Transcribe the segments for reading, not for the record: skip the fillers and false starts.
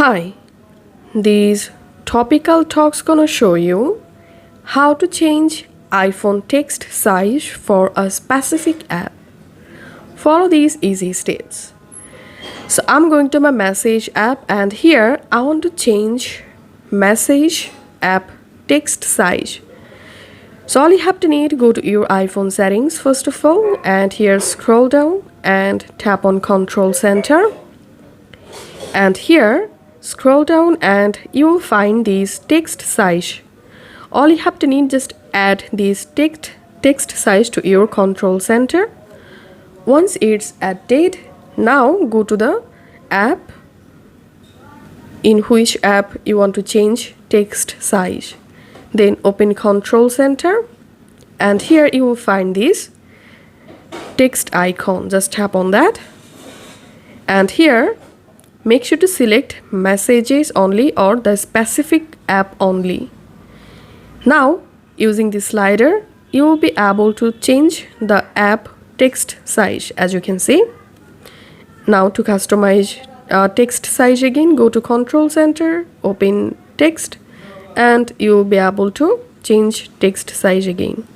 Hi, these topical talks gonna show you how to change iPhone text size for a specific app. Follow these easy steps. So I'm going to my message app and here I want to change message app text size. So all you have to need, go to your iPhone settings first of all, and here scroll down and tap on Control Center. And here scroll down and you will find these text size. All you have to need, just add this text size to your control center. Once it's added, now go to the app in which app you want to change text size. Then open control center and here you will find this text icon. Just tap on that and here make sure to select messages only or the specific app only. Now using this slider you will be able to change the app text size, as you can see. Now to customize text size again, go to control center, open text and you will be able to change text size again.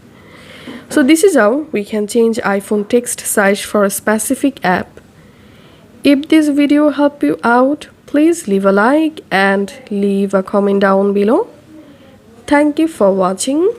So this is how we can change iPhone text size for a specific app. If this video helped you out, please leave a like and leave a comment down below. Thank you for watching.